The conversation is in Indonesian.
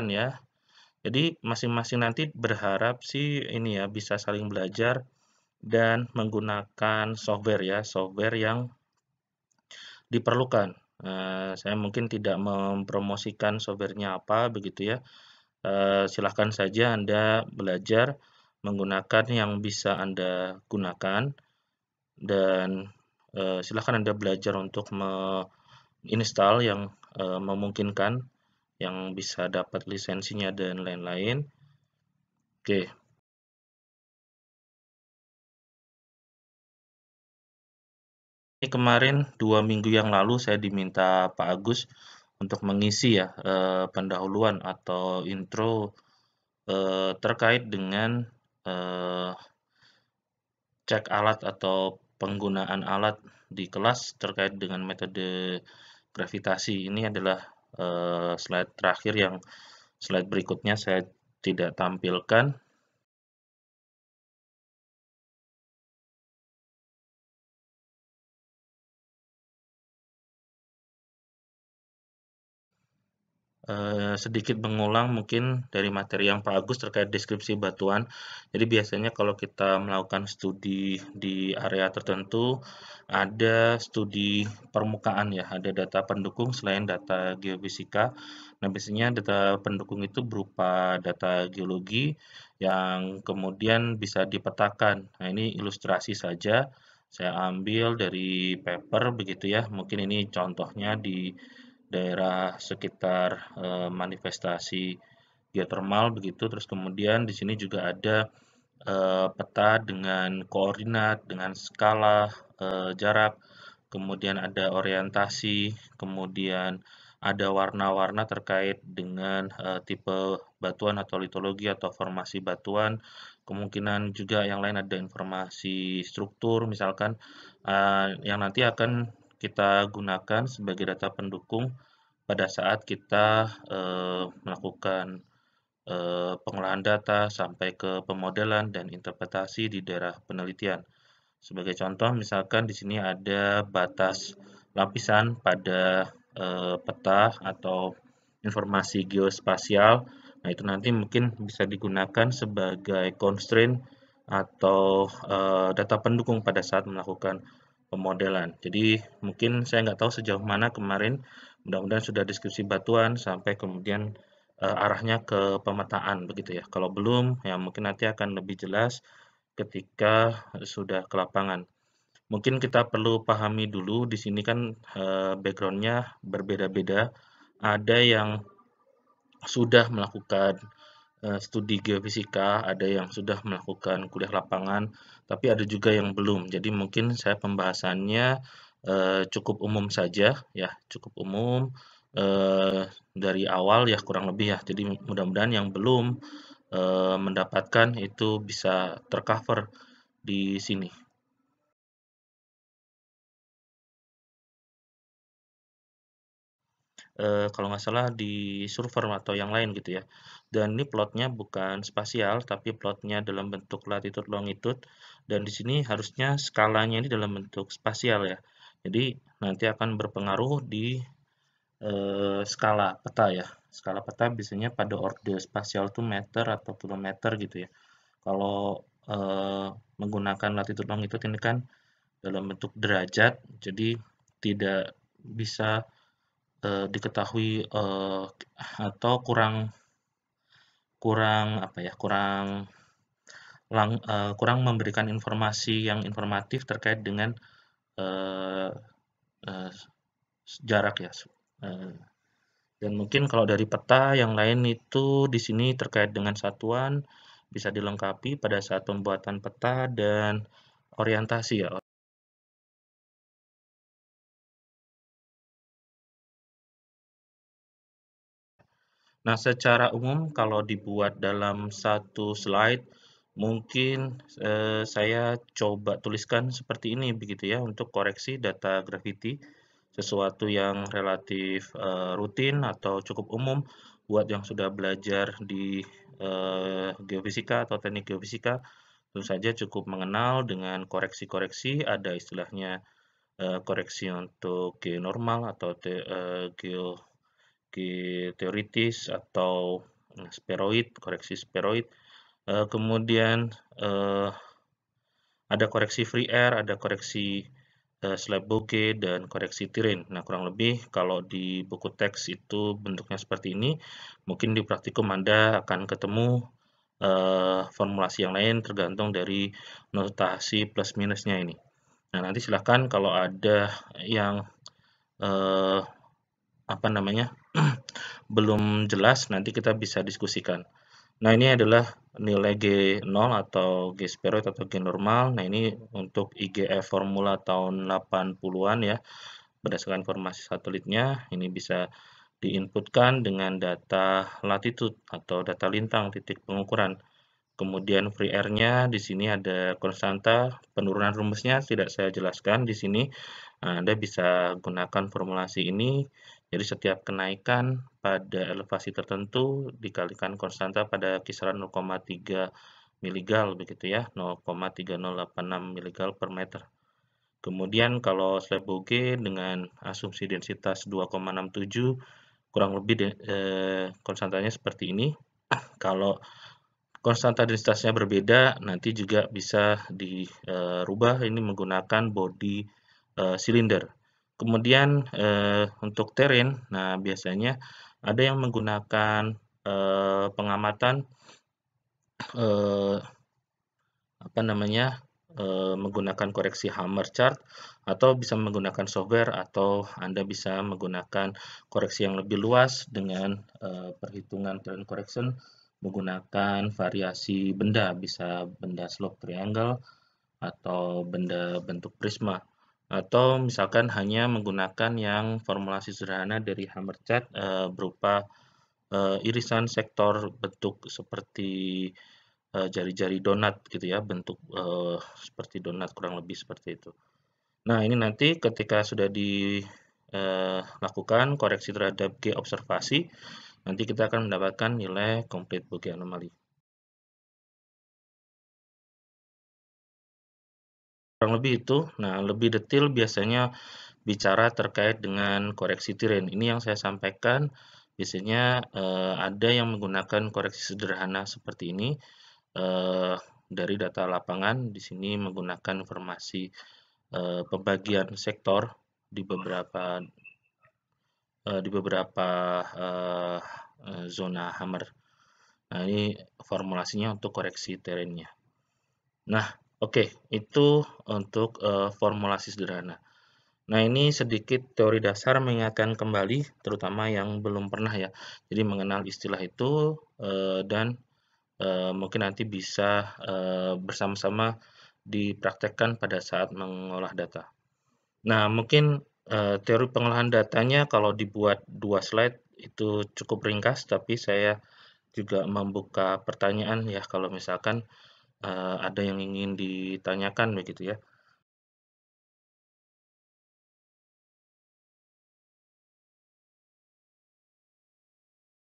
ya. Jadi masing-masing nanti berharap sih ini ya bisa saling belajar dan menggunakan software ya, software yang diperlukan. Saya mungkin tidak mempromosikan software-nya apa begitu ya, silahkan saja Anda belajar menggunakan yang bisa Anda gunakan dan, silahkan Anda belajar untuk install yang, memungkinkan, yang bisa dapat lisensinya dan lain-lain. Oke. Ini kemarin 2 minggu yang lalu saya diminta Pak Agus untuk mengisi ya, pendahuluan atau intro, terkait dengan, eee, cek alat atau penggunaan alat di kelas terkait dengan metode gravitasi. Ini adalah, slide terakhir yang slide berikutnya saya tidak tampilkan. Sedikit mengulang mungkin dari materi yang Pak Agus terkait deskripsi batuan. Jadi biasanya kalau kita melakukan studi di area tertentu, ada studi permukaan ya, ada data pendukung selain data geofisika. Nah, biasanya data pendukung itu berupa data geologi yang kemudian bisa dipetakan. Nah, ini ilustrasi saja, saya ambil dari paper begitu ya, mungkin ini contohnya di daerah sekitar, manifestasi geotermal begitu, terus kemudian di sini juga ada, peta dengan koordinat, dengan skala, jarak, kemudian ada orientasi, kemudian ada warna-warna terkait dengan, tipe batuan atau litologi atau formasi batuan, kemungkinan juga yang lain ada informasi struktur misalkan, yang nanti akan kita gunakan sebagai data pendukung pada saat kita, melakukan, pengolahan data sampai ke pemodelan dan interpretasi di daerah penelitian. Sebagai contoh misalkan di sini ada batas lapisan pada, peta atau informasi geospasial. Nah, itu nanti mungkin bisa digunakan sebagai constraint atau, data pendukung pada saat melakukan pemodelan. Jadi mungkin saya nggak tahu sejauh mana kemarin, mudah-mudahan sudah deskripsi batuan sampai kemudian, arahnya ke pemetaan begitu ya. Kalau belum, ya mungkin nanti akan lebih jelas ketika sudah ke lapangan. Mungkin kita perlu pahami dulu di sini kan, background-nya berbeda-beda. Ada yang sudah melakukan, studi geofisika, ada yang sudah melakukan kuliah lapangan, tapi ada juga yang belum. Jadi mungkin saya pembahasannya, cukup umum saja ya, cukup umum, dari awal ya kurang lebih ya. Jadi mudah-mudahan yang belum, mendapatkan itu bisa tercover di sini. Kalau nggak salah di Surfer atau yang lain gitu ya. Dan ini plotnya bukan spasial, tapi plotnya dalam bentuk latitude longitude, dan di sini harusnya skalanya ini dalam bentuk spasial ya. Jadi nanti akan berpengaruh di, skala peta ya. Skala peta biasanya pada orde spasial tuh meter atau kilometer gitu ya. Kalau, menggunakan latitude longitude ini kan dalam bentuk derajat, jadi tidak bisa diketahui, atau kurang kurang apa ya, kurang memberikan informasi yang informatif terkait dengan, eee eee, jarak ya, dan mungkin kalau dari peta yang lain itu di sini terkait dengan satuan, bisa dilengkapi pada saat pembuatan peta dan orientasi ya. Nah, secara umum kalau dibuat dalam satu slide, mungkin, saya coba tuliskan seperti ini begitu ya, untuk koreksi data gravity, sesuatu yang relatif, rutin atau cukup umum buat yang sudah belajar di, geofisika atau teknik geofisika, tentu saja cukup mengenal dengan koreksi-koreksi, ada istilahnya, koreksi untuk geonormal atau teoritis atau spheroid, koreksi spheroid. Kemudian ada koreksi free air, ada koreksi slab bogey, dan koreksi terrain. Nah, kurang lebih kalau di buku teks itu bentuknya seperti ini. Mungkin di praktikum Anda akan ketemu formulasi yang lain tergantung dari notasi plus minusnya ini. Nah, nanti silahkan kalau ada yang eh, apa namanya belum jelas, nanti kita bisa diskusikan. Nah, ini adalah nilai G0 atau G spheroid atau G normal. Nah, ini untuk IGF formula tahun 80-an ya, berdasarkan informasi satelitnya. Ini bisa diinputkan dengan data latitude atau data lintang titik pengukuran. Kemudian free air-nya di sini ada konstanta, penurunan rumusnya tidak saya jelaskan di sini. Anda bisa gunakan formulasi ini. Jadi setiap kenaikan pada elevasi tertentu dikalikan konstanta pada kisaran 0,3 miligal begitu ya, 0,3086 miligal per meter. Kemudian kalau slab bogey dengan asumsi densitas 2,67 kurang lebih konstantanya seperti ini. Kalau konstanta densitasnya berbeda, nanti juga bisa dirubah ini menggunakan body silinder. Kemudian untuk terrain, nah biasanya ada yang menggunakan pengamatan eh, apa namanya menggunakan koreksi Hammer chart atau bisa menggunakan software atau Anda bisa menggunakan koreksi yang lebih luas dengan perhitungan trend correction menggunakan variasi benda, bisa benda slope triangle atau benda bentuk prisma atau misalkan hanya menggunakan yang formulasi sederhana dari Hammer chart berupa irisan sektor bentuk seperti jari-jari donat gitu ya, bentuk seperti donat kurang lebih seperti itu. Nah, ini nanti ketika sudah dilakukan koreksi terhadap G observasi, nanti kita akan mendapatkan nilai complete bogey anomaly. Kurang lebih itu. Nah, lebih detail biasanya bicara terkait dengan koreksi terrain. Ini yang saya sampaikan. Biasanya ada yang menggunakan koreksi sederhana seperti ini dari data lapangan. Di sini menggunakan informasi pembagian sektor di beberapa zona hammer. Nah, ini formulasinya untuk koreksi terrainnya. Nah, oke, itu untuk formulasi sederhana. Nah, ini sedikit teori dasar mengingatkan kembali, terutama yang belum pernah ya. Jadi mengenal istilah itu dan mungkin nanti bisa bersama-sama dipraktekkan pada saat mengolah data. Nah, mungkin teori pengolahan datanya kalau dibuat 2 slide itu cukup ringkas, tapi saya juga membuka pertanyaan ya kalau misalkan ada yang ingin ditanyakan begitu ya.